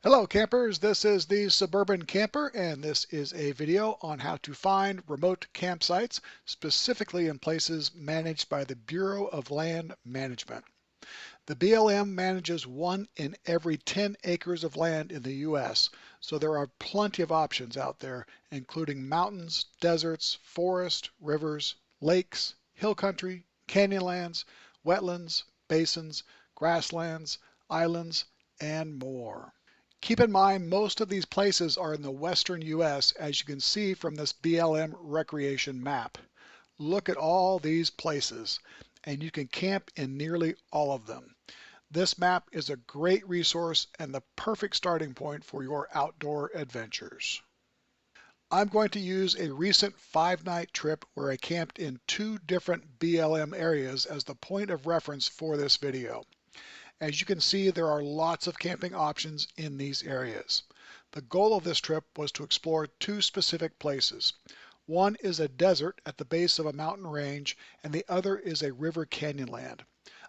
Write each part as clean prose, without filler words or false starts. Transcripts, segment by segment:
Hello campers, this is the Suburban Camper and this is a video on how to find remote campsites, specifically in places managed by the Bureau of Land Management. The BLM manages 1 in every 10 acres of land in the U.S., so there are plenty of options out there, including mountains, deserts, forests, rivers, lakes, hill country, canyonlands, wetlands, basins, grasslands, islands, and more. Keep in mind, most of these places are in the western U.S., as you can see from this BLM recreation map. Look at all these places, and you can camp in nearly all of them. This map is a great resource and the perfect starting point for your outdoor adventures. I'm going to use a recent 5-night trip where I camped in 2 different BLM areas as the point of reference for this video. As you can see, there are lots of camping options in these areas. The goal of this trip was to explore 2 specific places. One is a desert at the base of a mountain range, and the other is a river canyonland.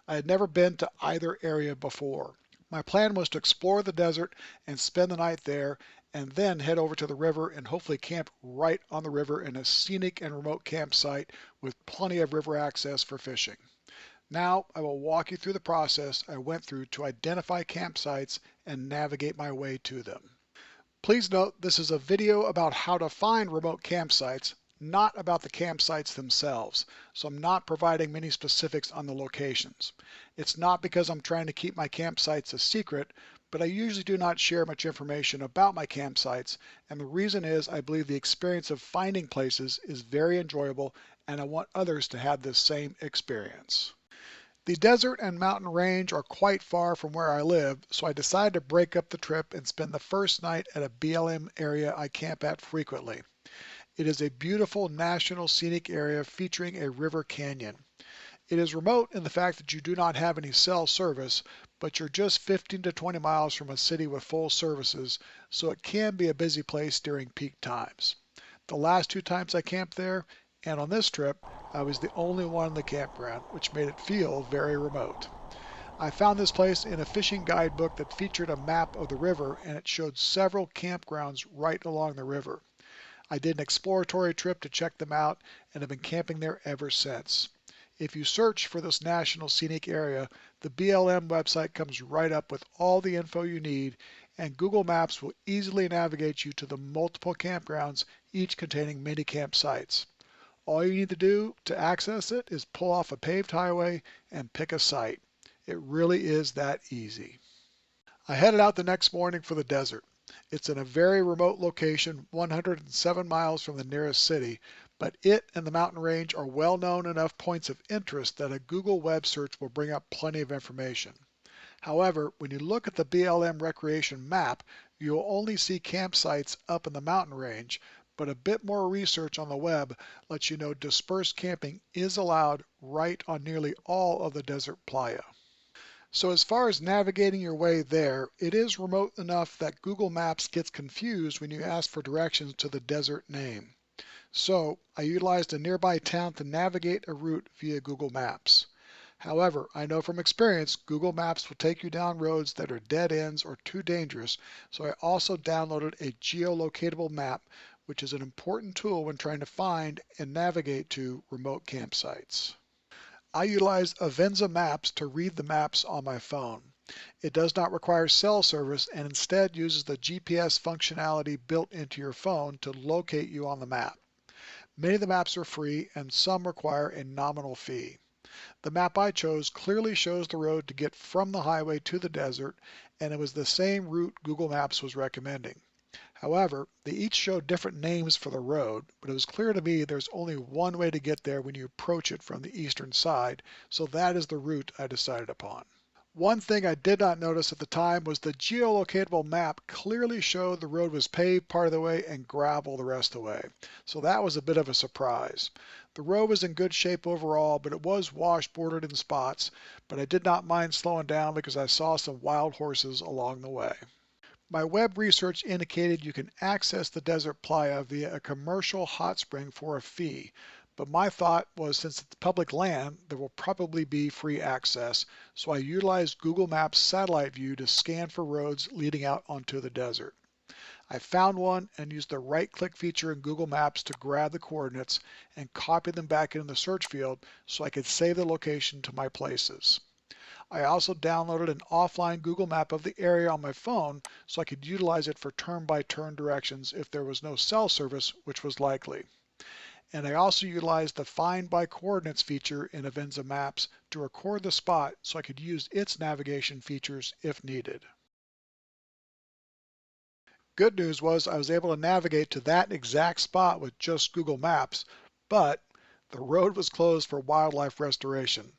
I had never been to either area before. My plan was to explore the desert and spend the night there, and then head over to the river and hopefully camp right on the river in a scenic and remote campsite with plenty of river access for fishing. Now I will walk you through the process I went through to identify campsites and navigate my way to them. Please note this is a video about how to find remote campsites, not about the campsites themselves, so I'm not providing many specifics on the locations. It's not because I'm trying to keep my campsites a secret, but I usually do not share much information about my campsites, and the reason is I believe the experience of finding places is very enjoyable and I want others to have this same experience. The desert and mountain range are quite far from where I live, so I decided to break up the trip and spend the first night at a BLM area I camp at frequently. It is a beautiful national scenic area featuring a river canyon. It is remote in the fact that you do not have any cell service, but you're just 15 to 20 miles from a city with full services, so it can be a busy place during peak times. The last 2 times I camped there, and on this trip, I was the only one in the campground, which made it feel very remote. I found this place in a fishing guidebook that featured a map of the river, and it showed several campgrounds right along the river. I did an exploratory trip to check them out and have been camping there ever since. If you search for this national scenic area, the BLM website comes right up with all the info you need, and Google Maps will easily navigate you to the multiple campgrounds, each containing many campsites. All you need to do to access it is pull off a paved highway and pick a site. It really is that easy. I headed out the next morning for the desert. It's in a very remote location, 107 miles from the nearest city, but it and the mountain range are well-known enough points of interest that a Google web search will bring up plenty of information. However, when you look at the BLM recreation map, you'll only see campsites up in the mountain range, but a bit more research on the web lets you know dispersed camping is allowed right on nearly all of the desert playa. So as far as navigating your way there, it is remote enough that Google Maps gets confused when you ask for directions to the desert name. So I utilized a nearby town to navigate a route via Google Maps. However, I know from experience Google Maps will take you down roads that are dead ends or too dangerous, so I also downloaded a geo-locatable map, which is an important tool when trying to find and navigate to remote campsites. I utilize Avenza Maps to read the maps on my phone. It does not require cell service and instead uses the GPS functionality built into your phone to locate you on the map. Many of the maps are free and some require a nominal fee. The map I chose clearly shows the road to get from the highway to the desert, and it was the same route Google Maps was recommending. However, they each show different names for the road, but it was clear to me there's only one way to get there when you approach it from the eastern side, so that is the route I decided upon. One thing I did not notice at the time was the geolocatable map clearly showed the road was paved part of the way and gravel the rest of the way, so that was a bit of a surprise. The road was in good shape overall, but it was washboarded in spots, but I did not mind slowing down because I saw some wild horses along the way. My web research indicated you can access the desert playa via a commercial hot spring for a fee, But my thought was since it's public land, there will probably be free access, so I utilized Google Maps satellite view to scan for roads leading out onto the desert. I found one and used the right-click feature in Google Maps to grab the coordinates and copy them back into the search field so I could save the location to my places. I also downloaded an offline Google map of the area on my phone so I could utilize it for turn-by-turn directions if there was no cell service, which was likely. And I also utilized the Find by Coordinates feature in Avenza Maps to record the spot so I could use its navigation features if needed. Good news was I was able to navigate to that exact spot with just Google Maps, but the road was closed for wildlife restoration.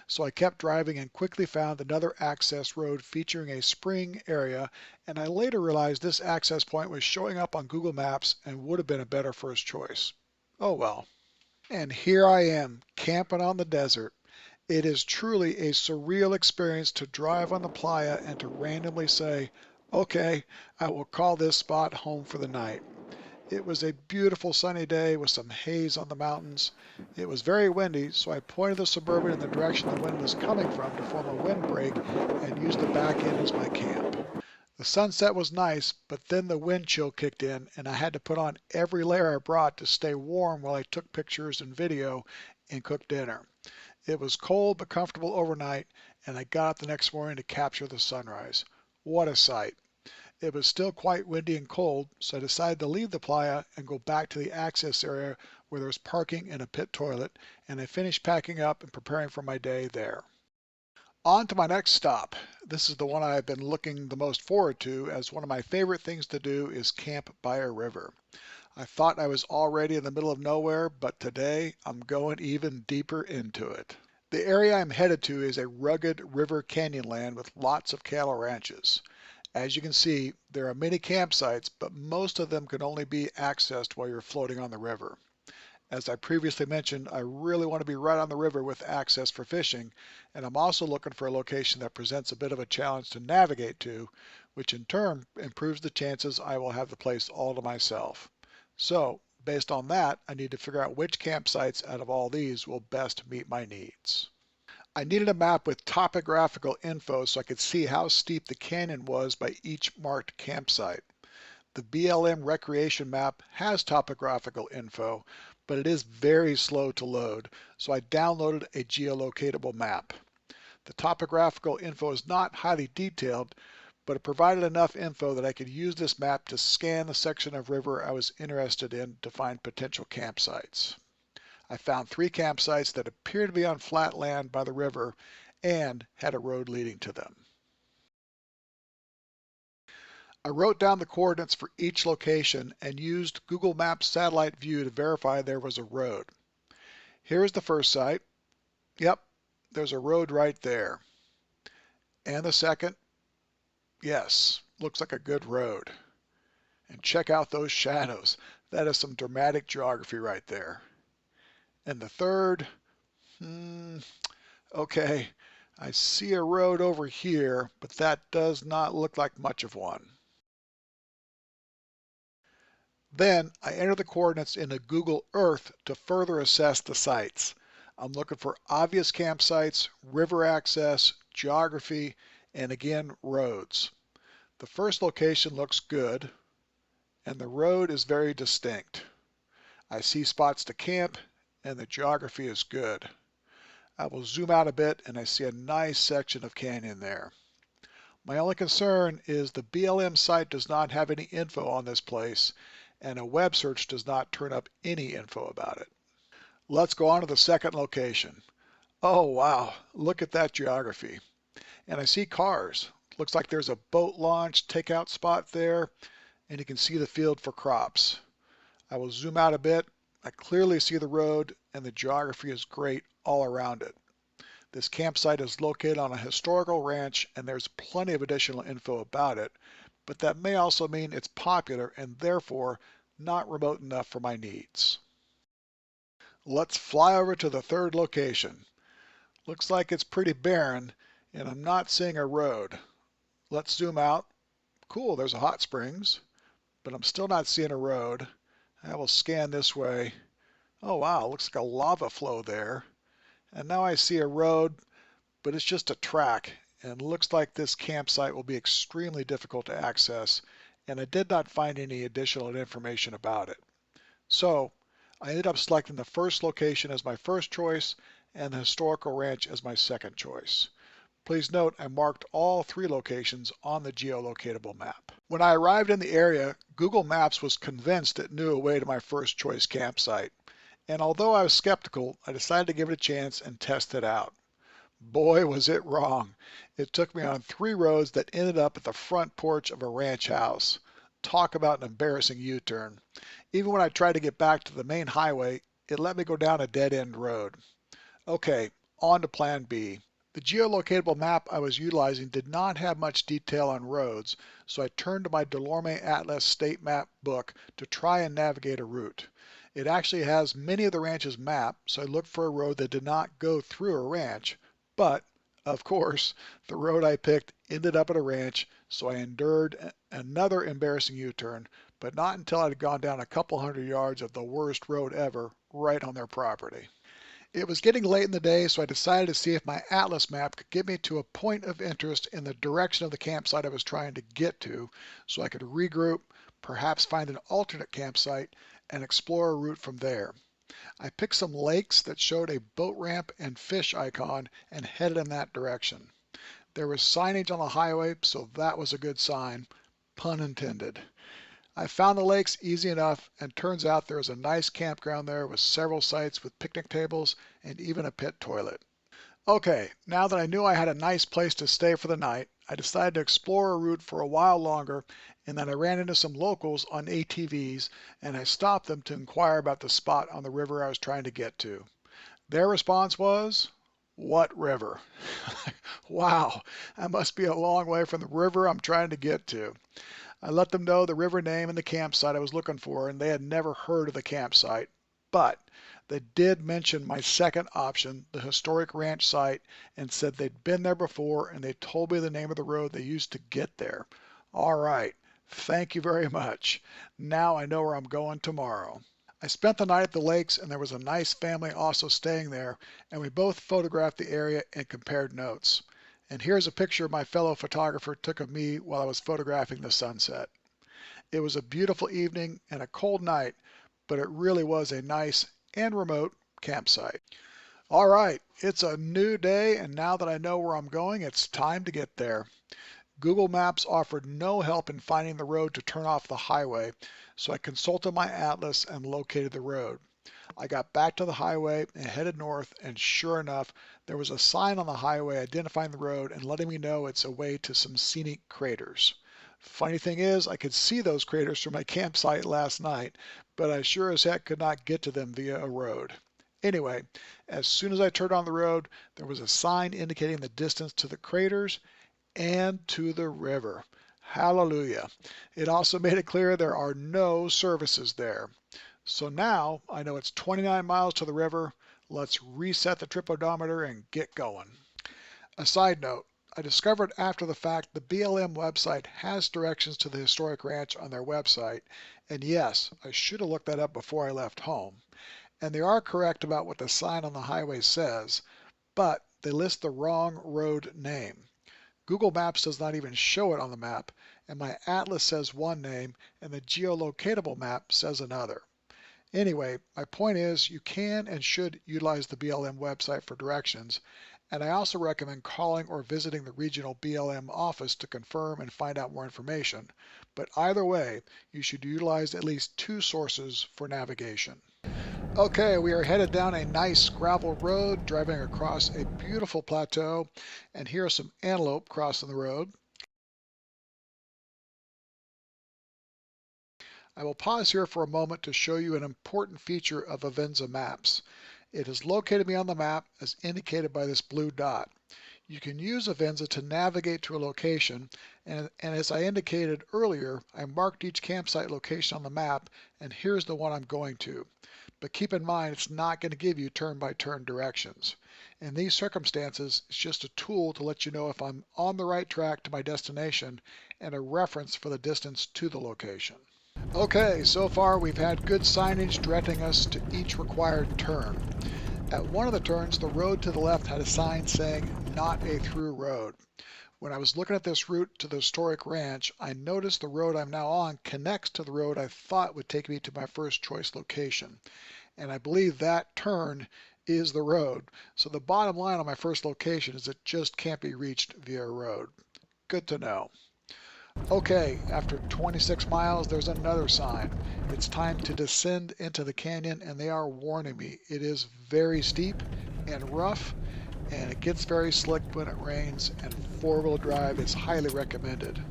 So I kept driving and quickly found another access road featuring a spring area, and I later realized this access point was showing up on Google Maps and would have been a better first choice. Oh well. And here I am, camping on the desert. It is truly a surreal experience to drive on the playa and to randomly say, okay, I will call this spot home for the night. It was a beautiful sunny day with some haze on the mountains. It was very windy, so I pointed the Suburban in the direction the wind was coming from to form a windbreak and used the back end as my camp. The sunset was nice, but then the wind chill kicked in and I had to put on every layer I brought to stay warm while I took pictures and video and cooked dinner. It was cold but comfortable overnight, and I got up the next morning to capture the sunrise. What a sight! It was still quite windy and cold, so I decided to leave the playa and go back to the access area where there was parking and a pit toilet, and I finished packing up and preparing for my day there. On to my next stop. This is the one I've been looking the most forward to, as one of my favorite things to do is camp by a river. I thought I was already in the middle of nowhere, but today I'm going even deeper into it. The area I'm headed to is a rugged river canyonland with lots of cattle ranches. As you can see, there are many campsites, but most of them can only be accessed while you're floating on the river. As I previously mentioned, I really want to be right on the river with access for fishing, and I'm also looking for a location that presents a bit of a challenge to navigate to, which in turn improves the chances I will have the place all to myself. So, based on that, I need to figure out which campsites out of all these will best meet my needs. I needed a map with topographical info so I could see how steep the canyon was by each marked campsite. The BLM recreation map has topographical info, but it is very slow to load, so I downloaded a geo-locatable map. The topographical info is not highly detailed, but it provided enough info that I could use this map to scan the section of river I was interested in to find potential campsites. I found 3 campsites that appear to be on flat land by the river and had a road leading to them. I wrote down the coordinates for each location and used Google Maps satellite view to verify there was a road. Here is the first site. Yep, there's a road right there. And the second, yes, looks like a good road. And check out those shadows. That is some dramatic geography right there. And the third, okay, I see a road over here, but that does not look like much of one. Then I enter the coordinates into Google Earth to further assess the sites. I'm looking for obvious campsites, river access, geography, and again, roads. The first location looks good, and the road is very distinct. I see spots to camp, and the geography is good. I will zoom out a bit, and I see a nice section of canyon there. My only concern is the BLM site does not have any info on this place, and a web search does not turn up any info about it. Let's go on to the second location. Oh wow, look at that geography. And I see cars. Looks like there's a boat launch takeout spot there, and you can see the field for crops. I will zoom out a bit. I clearly see the road, and the geography is great all around it. This campsite is located on a historical ranch, and there's plenty of additional info about it, but that may also mean it's popular and therefore not remote enough for my needs. Let's fly over to the third location. Looks like it's pretty barren, and I'm not seeing a road. Let's zoom out. Cool, there's a hot springs, but I'm still not seeing a road. I will scan this way. Oh wow, looks like a lava flow there. And now I see a road, but it's just a track, and looks like this campsite will be extremely difficult to access, and I did not find any additional information about it. So I ended up selecting the first location as my first choice and the historical ranch as my second choice. Please note I marked all three locations on the geolocatable map. When I arrived in the area, Google Maps was convinced it knew a way to my first choice campsite, and although I was skeptical, I decided to give it a chance and test it out. Boy, was it wrong. It took me on three roads that ended up at the front porch of a ranch house. Talk about an embarrassing U-turn. Even when I tried to get back to the main highway, it let me go down a dead-end road. Okay, on to plan B. The geolocatable map I was utilizing did not have much detail on roads, so I turned to my Delorme Atlas State Map book to try and navigate a route. It actually has many of the ranches mapped, so I looked for a road that did not go through a ranch, but, of course, the road I picked ended up at a ranch, so I endured another embarrassing U-turn, but not until I'd gone down a couple hundred yards of the worst road ever, right on their property. It was getting late in the day, so I decided to see if my atlas map could get me to a point of interest in the direction of the campsite I was trying to get to, so I could regroup, perhaps find an alternate campsite, and explore a route from there. I picked some lakes that showed a boat ramp and fish icon and headed in that direction. There was signage on the highway, so that was a good sign, pun intended. I found the lakes easy enough, and turns out there is a nice campground there with several sites with picnic tables and even a pit toilet. Okay, now that I knew I had a nice place to stay for the night, I decided to explore a route for a while longer, and then I ran into some locals on ATVs, and I stopped them to inquire about the spot on the river I was trying to get to. Their response was, "What river?" Wow, I must be a long way from the river I'm trying to get to. I let them know the river name and the campsite I was looking for, and they had never heard of the campsite. But they did mention my second option, the historic ranch site, and said they'd been there before, and they told me the name of the road they used to get there. All right, thank you very much. Now I know where I'm going tomorrow. I spent the night at the lakes, and there was a nice family also staying there, and we both photographed the area and compared notes. And here's a picture my fellow photographer took of me while I was photographing the sunset. It was a beautiful evening and a cold night, but it really was a nice and remote campsite. All right, it's a new day, and now that I know where I'm going, it's time to get there. Google Maps offered no help in finding the road to turn off the highway, so I consulted my atlas and located the road. I got back to the highway and headed north, and sure enough, there was a sign on the highway identifying the road and letting me know it's a way to some scenic craters. Funny thing is, I could see those craters from my campsite last night, but I sure as heck could not get to them via a road. Anyway, as soon as I turned on the road, there was a sign indicating the distance to the craters and to the river. Hallelujah. It also made it clear there are no services there. So now I know it's 29 miles to the river. Let's reset the trip odometer and get going. A side note, I discovered after the fact the BLM website has directions to the historic ranch on their website, and yes, I should have looked that up before I left home. And they are correct about what the sign on the highway says, but they list the wrong road name. Google Maps does not even show it on the map, and my atlas says one name and the geolocatable map says another. Anyway, my point is you can and should utilize the BLM website for directions, and I also recommend calling or visiting the regional BLM office to confirm and find out more information. But either way, you should utilize at least two sources for navigation. Okay, we are headed down a nice gravel road, driving across a beautiful plateau, and here are some antelope crossing the road. I will pause here for a moment to show you an important feature of Avenza Maps. It has located me on the map as indicated by this blue dot. You can use Avenza to navigate to a location, and as I indicated earlier, I marked each campsite location on the map, and here's the one I'm going to. But keep in mind, it's not going to give you turn-by-turn directions. In these circumstances, it's just a tool to let you know if I'm on the right track to my destination and a reference for the distance to the location. Okay, so far we've had good signage directing us to each required turn. At one of the turns, the road to the left had a sign saying, "Not a through road." When I was looking at this route to the historic ranch, I noticed the road I'm now on connects to the road I thought would take me to my first choice location. And I believe that turn is the road. So the bottom line on my first location is it just can't be reached via road. Good to know. Okay, after 26 miles, there's another sign. It's time to descend into the canyon, and they are warning me. It is very steep and rough, and it gets very slick when it rains, and four-wheel drive is highly recommended.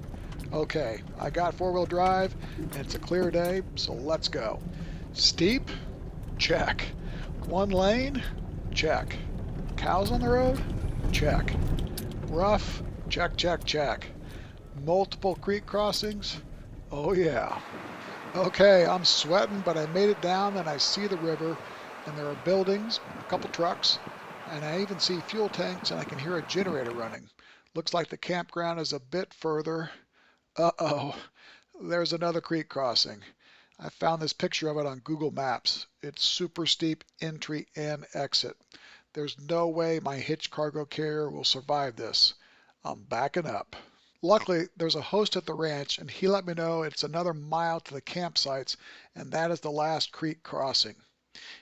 Okay, I got four-wheel drive, and it's a clear day, so let's go. Steep? Check. One lane? Check. Cows on the road? Check. Rough? Check, check, check. Multiple creek crossings? Oh yeah. Okay, I'm sweating, but I made it down and I see the river and there are buildings, a couple trucks, and I even see fuel tanks and I can hear a generator running. Looks like the campground is a bit further. Uh-oh, there's another creek crossing. I found this picture of it on Google Maps. It's super steep entry and exit. There's no way my hitch cargo carrier will survive this. I'm backing up. Luckily, there's a host at the ranch, and he let me know it's another mile to the campsites, and that is the last creek crossing.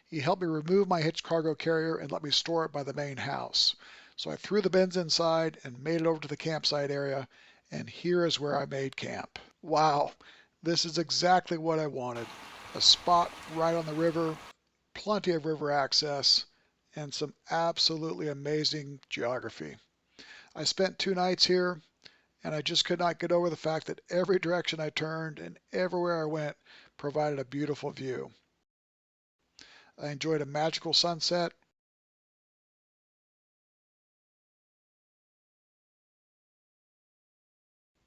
He helped me remove my hitch cargo carrier and let me store it by the main house. So I threw the bins inside and made it over to the campsite area, and here is where I made camp. Wow, this is exactly what I wanted. A spot right on the river, plenty of river access, and some absolutely amazing geography. I spent 2 nights here, and I just could not get over the fact that every direction I turned and everywhere I went provided a beautiful view. I enjoyed a magical sunset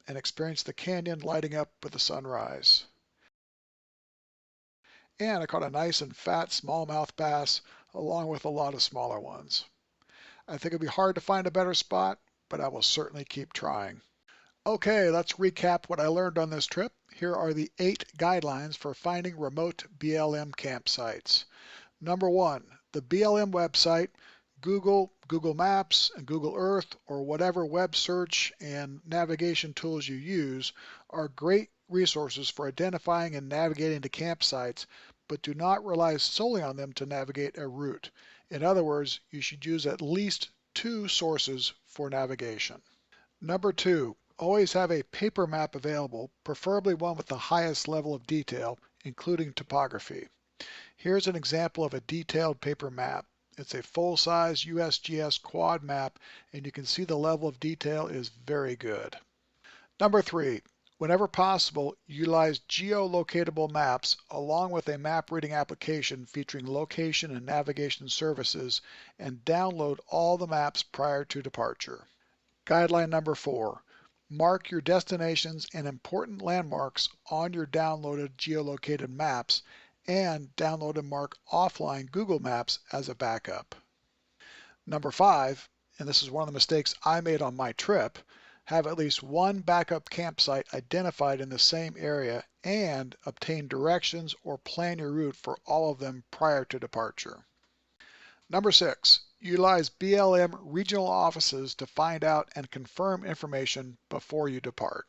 and experienced the canyon lighting up with the sunrise. And I caught a nice and fat smallmouth bass along with a lot of smaller ones. I think it'd be hard to find a better spot, but I will certainly keep trying. Okay, let's recap what I learned on this trip. Here are the 8 guidelines for finding remote BLM campsites. Number 1, the BLM website, Google Maps, and Google Earth, or whatever web search and navigation tools you use, are great resources for identifying and navigating to campsites, but do not rely solely on them to navigate a route. In other words, you should use at least 2 sources for navigation. Number 2, always have a paper map available, preferably one with the highest level of detail, including topography. Here's an example of a detailed paper map. It's a full-size USGS quad map, and you can see the level of detail is very good. Number 3, whenever possible, utilize geo-locatable maps along with a map reading application featuring location and navigation services, and download all the maps prior to departure. Guideline number 4, mark your destinations and important landmarks on your downloaded geolocated maps and download and mark offline Google Maps as a backup. Number 5, and this is one of the mistakes I made on my trip, have at least one backup campsite identified in the same area and obtain directions or plan your route for all of them prior to departure. Number 6, utilize BLM regional offices to find out and confirm information before you depart.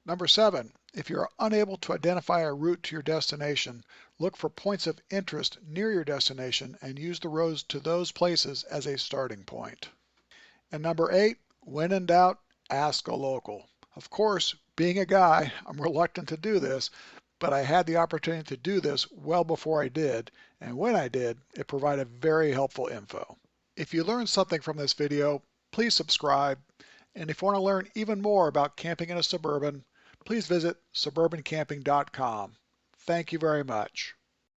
Number 7, if you are unable to identify a route to your destination, look for points of interest near your destination and use the roads to those places as a starting point. And number 8, when in doubt, ask a local. Of course, being a guy, I'm reluctant to do this, but I had the opportunity to do this well before I did, and when I did, it provided very helpful info. If you learned something from this video, please subscribe, and if you want to learn even more about camping in a Suburban, please visit suburbancamping.com. Thank you very much.